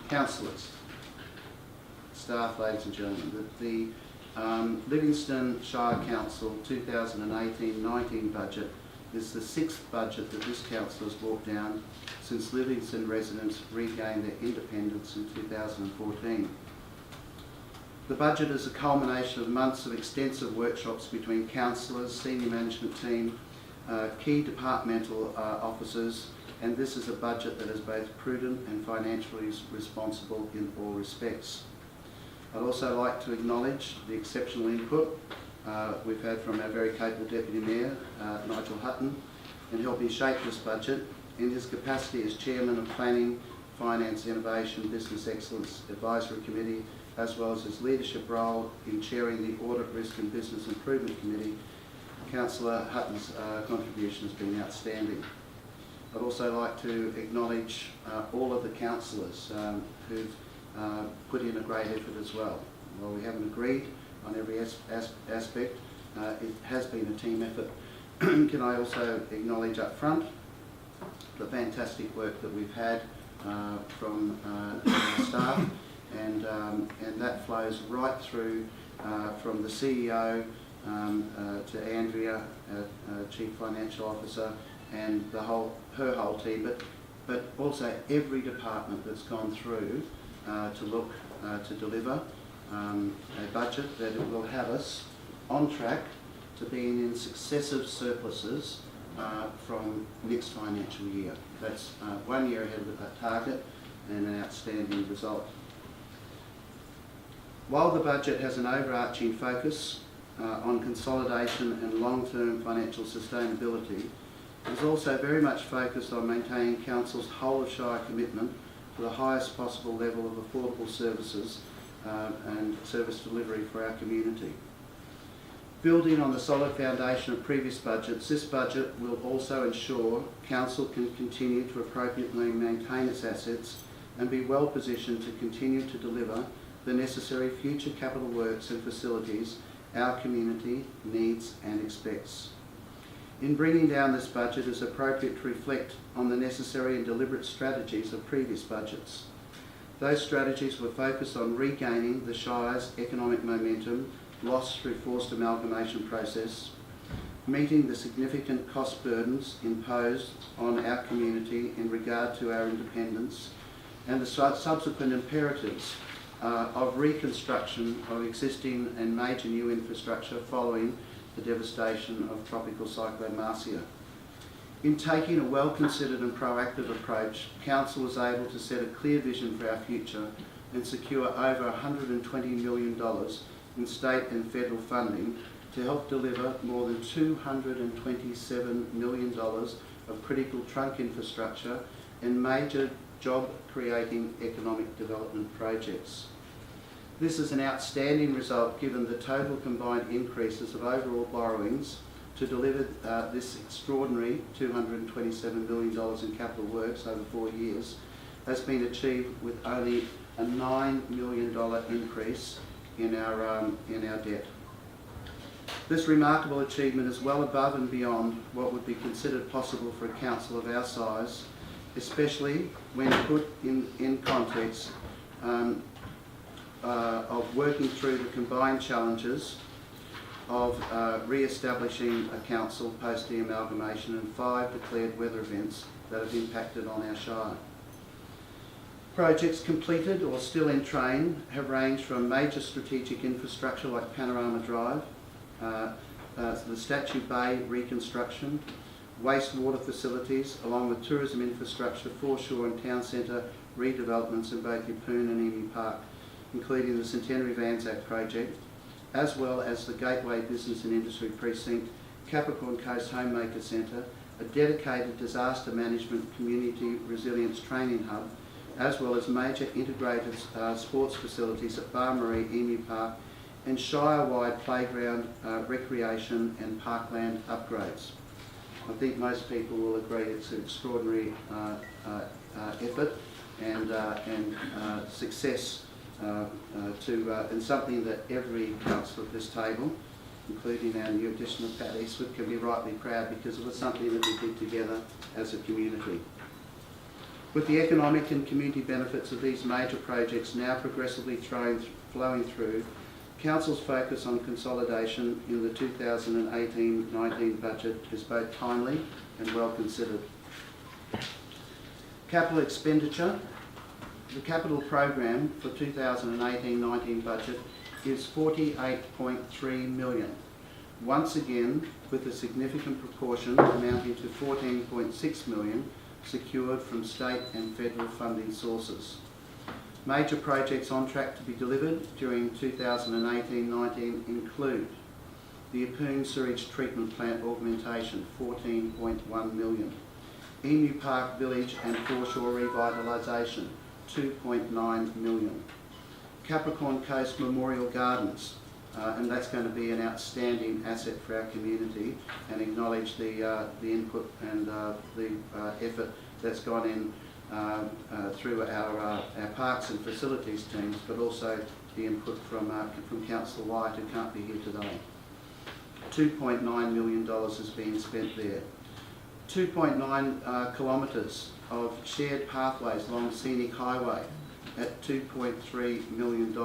Councillors, staff, ladies and gentlemen, the Livingston Shire Council 2018-19 budget is the sixth budget that this council has brought down since Livingston residents regained their independence in 2014. The budget is a culmination of months of extensive workshops between councillors, senior management team, key departmental officers, and this is a budget that is both prudent and financially responsible in all respects. I'd also like to acknowledge the exceptional input we've had from our very capable Deputy Mayor, Nigel Hutton, in helping shape this budget in his capacity as Chairman of Planning, Finance, Innovation, Business Excellence Advisory Committee, as well as his leadership role in chairing the Audit, Risk and Business Improvement Committee. Councillor Hutton's contribution has been outstanding. I'd also like to acknowledge all of the councillors who've put in a great effort as well. While we haven't agreed on every aspect, it has been a team effort. Can I also acknowledge up front the fantastic work that we've had from our staff, and that flows right through from the CEO to Andrea, Chief Financial Officer, and her whole team, but also every department that's gone through to look to deliver a budget that it will have us on track to being in successive surpluses from next financial year. That's 1 year ahead of that target and an outstanding result. While the budget has an overarching focus on consolidation and long-term financial sustainability, it is also very much focused on maintaining Council's whole of Shire commitment to the highest possible level of affordable services and service delivery for our community. Building on the solid foundation of previous budgets, this budget will also ensure Council can continue to appropriately maintain its assets and be well positioned to continue to deliver the necessary future capital works and facilities our community needs and expects. In bringing down this budget, it is appropriate to reflect on the necessary and deliberate strategies of previous budgets. Those strategies were focused on regaining the Shire's economic momentum lost through forced amalgamation process, meeting the significant cost burdens imposed on our community in regard to our independence, and the subsequent imperatives of reconstruction of existing and major new infrastructure following the devastation of Tropical Cyclone Marcia. In taking a well-considered and proactive approach, Council was able to set a clear vision for our future and secure over $120 million in state and federal funding to help deliver more than $227 million of critical trunk infrastructure and major job-creating economic development projects. This is an outstanding result given the total combined increases of overall borrowings to deliver this extraordinary $227 million in capital works over 4 years has been achieved with only a $9 million increase in our debt. This remarkable achievement is well above and beyond what would be considered possible for a council of our size, especially when put in context of working through the combined challenges of re-establishing a council post the amalgamation and 5 declared weather events that have impacted on our Shire. Projects completed or still in train have ranged from major strategic infrastructure like Panorama Drive, the Statue Bay reconstruction, wastewater facilities, along with tourism infrastructure, foreshore and town centre redevelopments in both Yeppoon and Emu Park, including the Centenary Vansack project, as well as the Gateway Business and Industry Precinct, Capricorn Coast Homemaker Centre, a dedicated disaster management community resilience training hub, as well as major integrated sports facilities at Barmarie, Emu Park, and Shire-wide playground, recreation and parkland upgrades. I think most people will agree it's an extraordinary effort and success and something that every council at this table, including our new addition of Pat Eastwood, can be rightly proud because it was something that we did together as a community. With the economic and community benefits of these major projects now progressively flowing through, Council's focus on consolidation in the 2018-19 budget is both timely and well considered. Capital expenditure. The capital program for 2018-19 budget is $48.3 million, once again with a significant proportion amounting to $14.6 million secured from state and federal funding sources. Major projects on track to be delivered during 2018-19 include the Yeppoon Sewage Treatment Plant Augmentation, $14.1 million. Emu Park Village and Foreshore Revitalisation, $2.9 million. Capricorn Coast Memorial Gardens, and that's going to be an outstanding asset for our community, and acknowledge the input and the effort that's gone in through our parks and facilities teams, but also the input from Councillor White, who can't be here today. $2.9 million is being spent there. 2.9 kilometres of shared pathways along Scenic Highway at $2.3 million,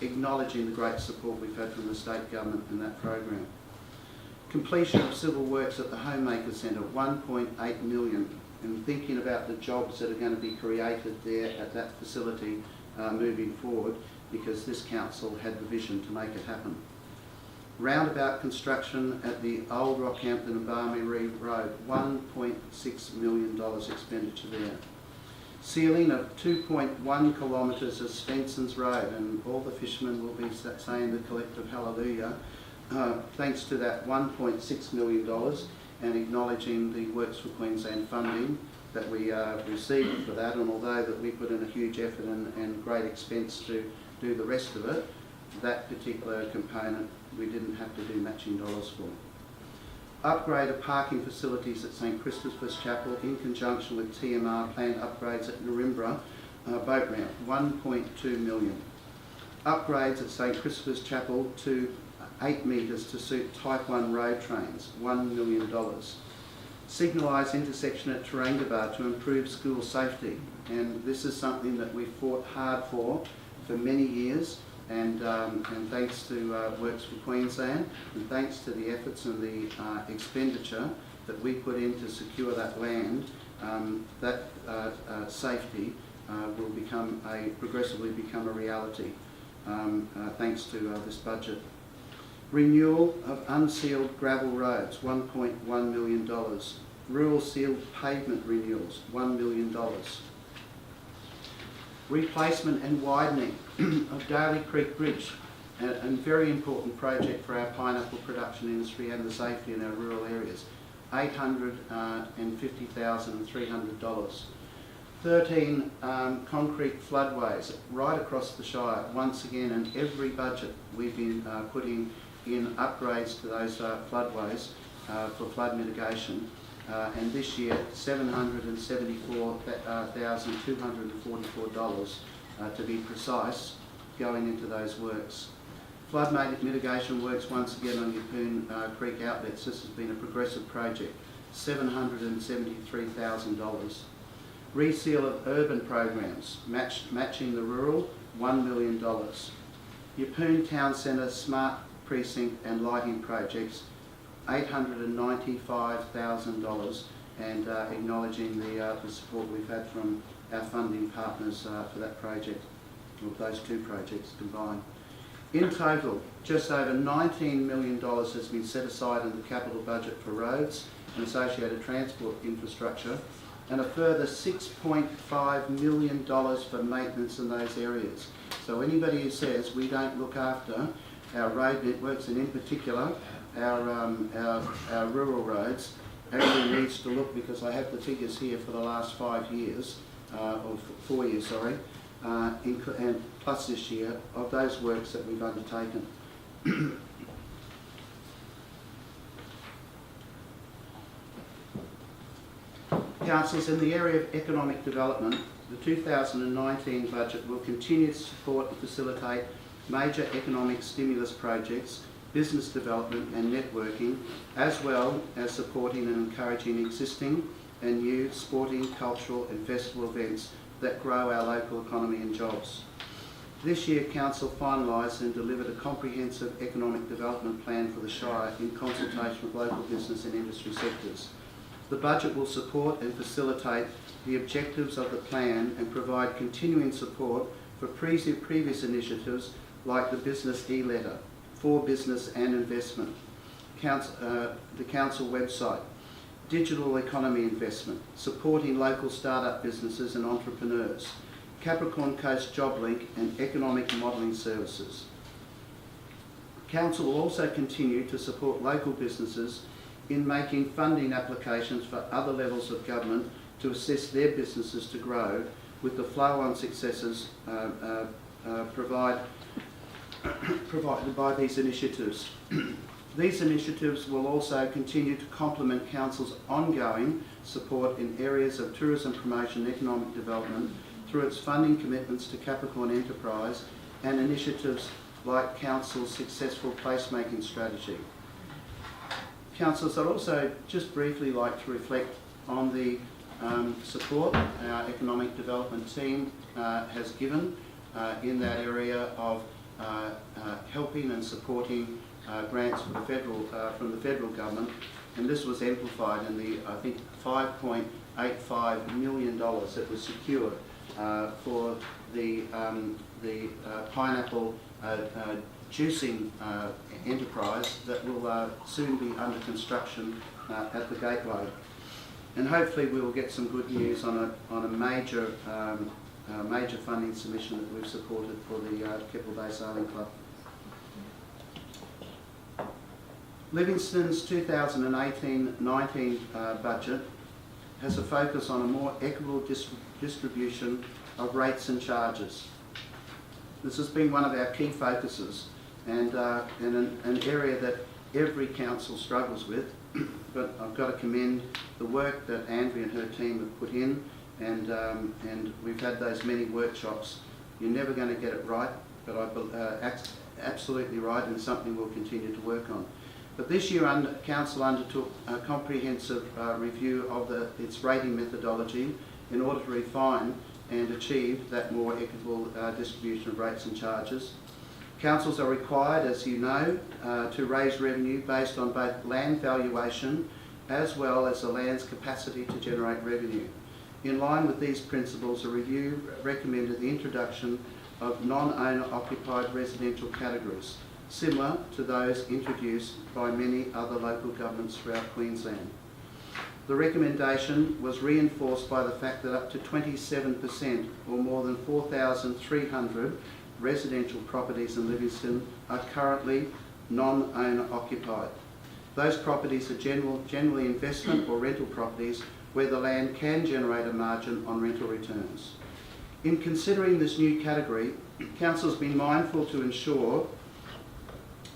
acknowledging the great support we've had from the state government in that program. Completion of civil works at the Homemaker Centre, $1.8 million, and thinking about the jobs that are going to be created there at that facility moving forward, because this council had the vision to make it happen. Roundabout construction at the Old Rockhampton and Barmy Road, $1.6 million expenditure there. Sealing of 2.1 kilometres of Svenson's Road, and all the fishermen will be saying the collective hallelujah, thanks to that $1.6 million, and acknowledging the Works for Queensland funding that we received for that, and although that we put in a huge effort and great expense to do the rest of it, that particular component we didn't have to do matching dollars for. Upgrade of parking facilities at St Christopher's Chapel in conjunction with TMR planned upgrades at Narimbra boat ramp, $1.2 million. Upgrades at St Christopher's Chapel to 8 metres to suit Type 1 road trains, $1 million. Signalised intersection at Tarangaba to improve school safety, and this is something that we fought hard for many years, and thanks to Works for Queensland, and thanks to the efforts and the expenditure that we put in to secure that land, that safety will progressively become a reality, thanks to this budget. Renewal of unsealed gravel roads, $1.1 million. Rural sealed pavement renewals, $1 million. Replacement and widening of Daly Creek Bridge, a very important project for our pineapple production industry and the safety in our rural areas, $850,300. 13 concrete floodways right across the Shire. Once again, in every budget we've been putting in upgrades to those floodways for flood mitigation, and this year $774,244 to be precise going into those works. Flood mitigation works once again on Yeppoon Creek outlets. This has been a progressive project, $773,000. Reseal of urban programs, matching the rural, $1 million. Yeppoon Town Centre smart precinct and lighting projects, $895,000, and acknowledging the support we've had from our funding partners for that project, or those two projects combined. In total, just over $19 million has been set aside in the capital budget for roads and associated transport infrastructure, and a further $6.5 million for maintenance in those areas. So anybody who says we don't look after our road networks, and in particular our rural roads, actually needs to look, because I have the figures here for the last 5 years, or 4 years, sorry, and plus this year, of those works that we've undertaken. Councils, in the area of economic development, the 2019 budget will continue to support and facilitate major economic stimulus projects, business development and networking, as well as supporting and encouraging existing and new sporting, cultural and festival events that grow our local economy and jobs. This year, Council finalised and delivered a comprehensive economic development plan for the Shire in consultation with local business and industry sectors. The budget will support and facilitate the objectives of the plan and provide continuing support for previous initiatives like the Business E-Letter, for business and investment, the Council website, digital economy investment, supporting local start-up businesses and entrepreneurs, Capricorn Coast Job Link and economic modelling services. Council will also continue to support local businesses in making funding applications for other levels of government to assist their businesses to grow, with the flow-on successes provided by these initiatives. These initiatives will also continue to complement Council's ongoing support in areas of tourism promotion and economic development through its funding commitments to Capricorn Enterprise and initiatives like Council's successful placemaking strategy. Councillors, I'd also just briefly like to reflect on the support our economic development team has given in that area of helping and supporting grants from the federal government, and this was amplified in the, I think, $5.85 million that was secured for the pineapple juicing enterprise that will soon be under construction at the Gateway. And hopefully we will get some good news on a major funding submission that we've supported for the Keppel Bay Sailing Club. Livingston's 2018-19 budget has a focus on a more equitable distribution of rates and charges. This has been one of our key focuses and an area that every council struggles with, but I've got to commend the work that Andrea and her team have put in, and we've had those many workshops. You're never going to get it right, but absolutely right, and something we'll continue to work on. But this year, Council undertook a comprehensive review of its rating methodology in order to refine and achieve that more equitable distribution of rates and charges. Councils are required, as you know, to raise revenue based on both land valuation as well as the land's capacity to generate revenue. In line with these principles, a review recommended the introduction of non-owner occupied residential categories, similar to those introduced by many other local governments throughout Queensland. The recommendation was reinforced by the fact that up to 27%, or more than 4,300 residential properties in Livingston, are currently non-owner occupied. Those properties are generally investment or rental properties where the land can generate a margin on rental returns. In considering this new category, Council has been mindful to ensure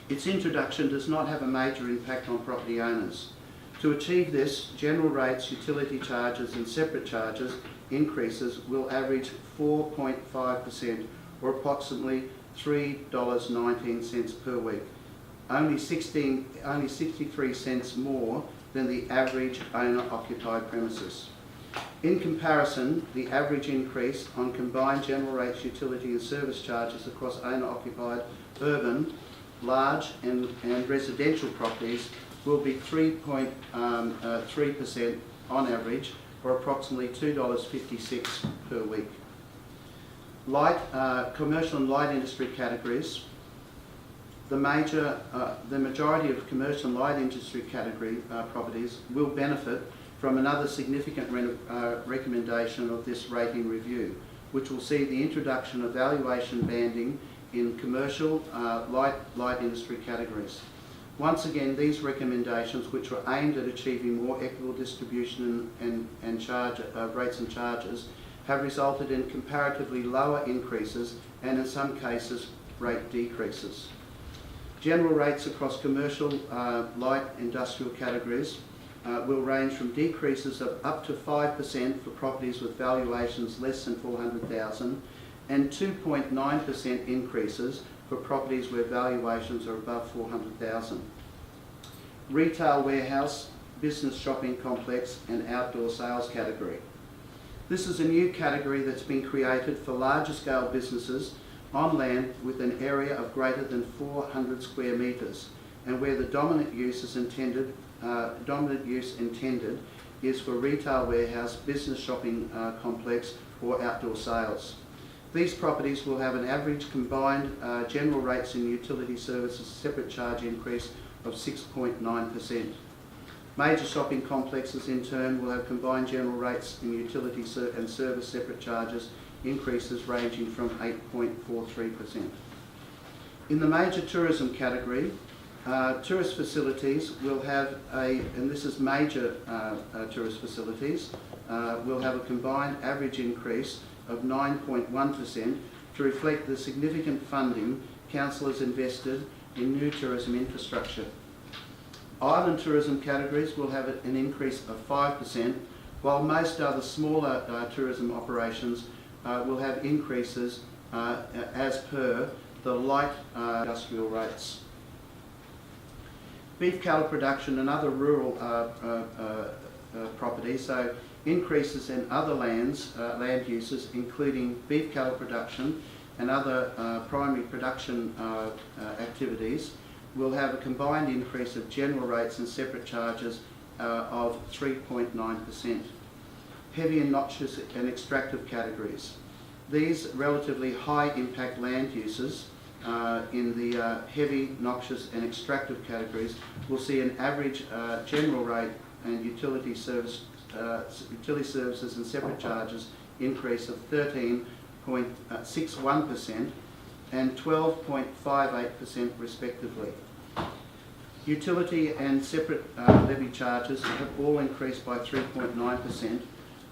its introduction does not have a major impact on property owners. To achieve this, general rates, utility charges and separate charges increases will average 4.5%, or approximately $3.19 per week, only 63 cents more than the average owner-occupied premises. In comparison, the average increase on combined general rates, utility and service charges across owner-occupied urban, large and residential properties will be 3.3% on average, or approximately $2.56 per week. Commercial and light industry categories. The majority of commercial and light industry category properties will benefit from another significant recommendation of this rating review, which will see the introduction of valuation banding in commercial light industry categories. Once again, these recommendations, which were aimed at achieving more equitable distribution and rates and charges, have resulted in comparatively lower increases and in some cases rate decreases. General rates across commercial light industrial categories will range from decreases of up to 5% for properties with valuations less than $400,000 and 2.9% increases for properties where valuations are above $400,000. Retail warehouse, business shopping complex and outdoor sales category. This is a new category that's been created for larger scale businesses on land with an area of greater than 400 square metres, and where the dominant use intended is for retail warehouse, business shopping complex or outdoor sales. These properties will have an average combined general rates and utility services separate charge increase of 6.9%. Major shopping complexes in turn will have combined general rates and utility and service separate charges increases ranging from 8.43%. In the major tourism category, tourist facilities will have and this is major tourist facilities, will have a combined average increase of 9.1% to reflect the significant funding council has invested in new tourism infrastructure. Island tourism categories will have an increase of 5%, while most other smaller tourism operations will have increases as per the light industrial rates. Beef cattle production and other rural properties, so increases in other land uses including beef cattle production and other primary production activities will have a combined increase of general rates and separate charges of 3.9%. Heavy and noxious and extractive categories. These relatively high impact land uses in the heavy, noxious and extractive categories will see an average general rate and utility services and separate charges increase of 13.61% and 12.58% respectively. Utility and separate levy charges have all increased by 3.9%,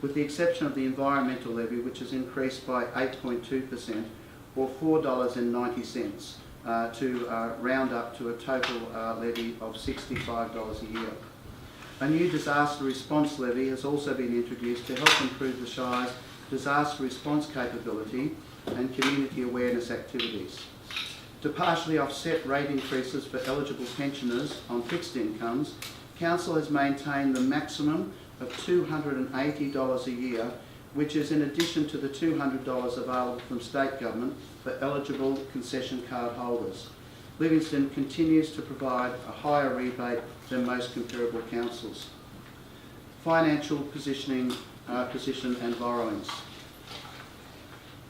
with the exception of the environmental levy, which has increased by 8.2%, or $4.90, to round up to a total levy of $65 a year. A new disaster response levy has also been introduced to help improve the Shire's disaster response capability and community awareness activities. To partially offset rate increases for eligible pensioners on fixed incomes, Council has maintained the maximum of $280 a year, which is in addition to the $200 available from state government for eligible concession card holders. Livingston continues to provide a higher rebate than most comparable councils. Financial position and borrowings.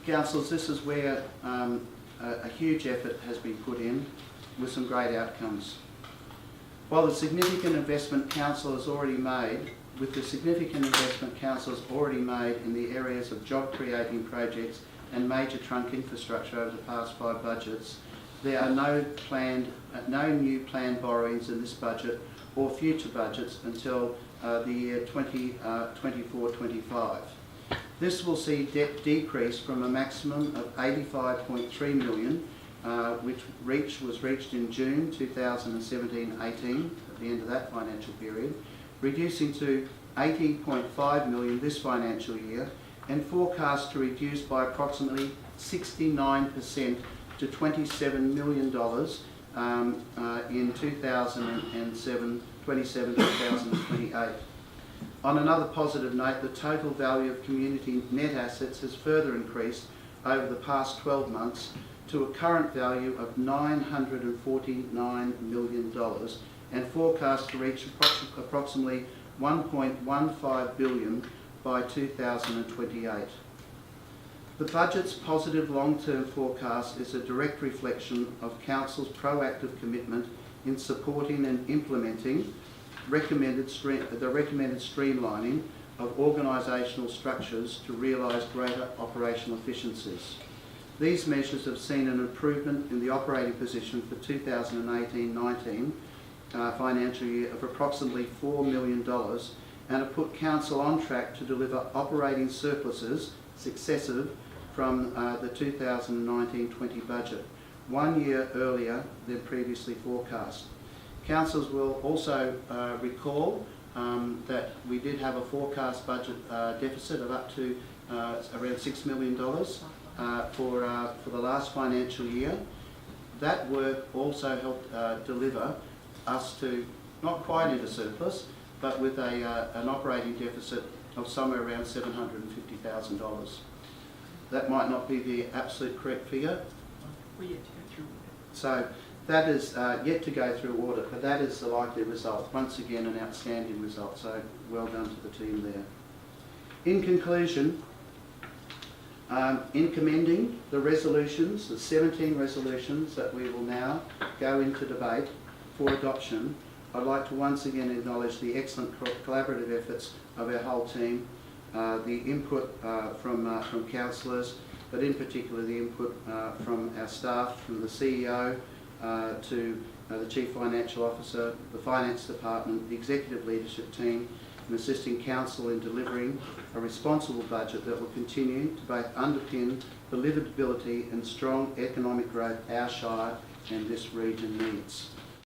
Councils, this is where a huge effort has been put in with some great outcomes. While the significant investment Council has already made, in the areas of job creating projects and major trunk infrastructure over the past 5 budgets, there are no new planned borrowings in this budget or future budgets until the year 2024-25. This will see debt decrease from a maximum of $85.3 million, which was reached in June 2017-18, at the end of that financial period, reducing to $80.5 million this financial year, and forecast to reduce by approximately 69% to $27 million in 2027-2028. On another positive note, the total value of community net assets has further increased over the past 12 months to a current value of $949 million and forecast to reach approximately $1.15 billion by 2028. The budget's positive long-term forecast is a direct reflection of Council's proactive commitment in supporting and implementing the recommended streamlining of organisational structures to realise greater operational efficiencies. These measures have seen an improvement in the operating position for 2018-19 financial year of approximately $4 million and have put Council on track to deliver operating surpluses successive from the 2019-20 budget, 1 year earlier than previously forecast. Councils will also recall that we did have a forecast budget deficit of up to around $6 million for the last financial year. That work also helped deliver us to not quite into surplus, but with an operating deficit of somewhere around $750,000. That might not be the absolute correct figure. We're yet to go through it. So that is yet to go through audit, but that is the likely result. Once again, an outstanding result, so well done to the team there. In conclusion, in commending the resolutions, the 17 resolutions that we will now go into debate for adoption, I'd like to once again acknowledge the excellent collaborative efforts of our whole team, the input from councillors, but in particular the input from our staff, from the CEO to the Chief Financial Officer, the Finance Department, the Executive Leadership Team, and assisting Council in delivering a responsible budget that will continue to both underpin the livability and strong economic growth our Shire and this region needs.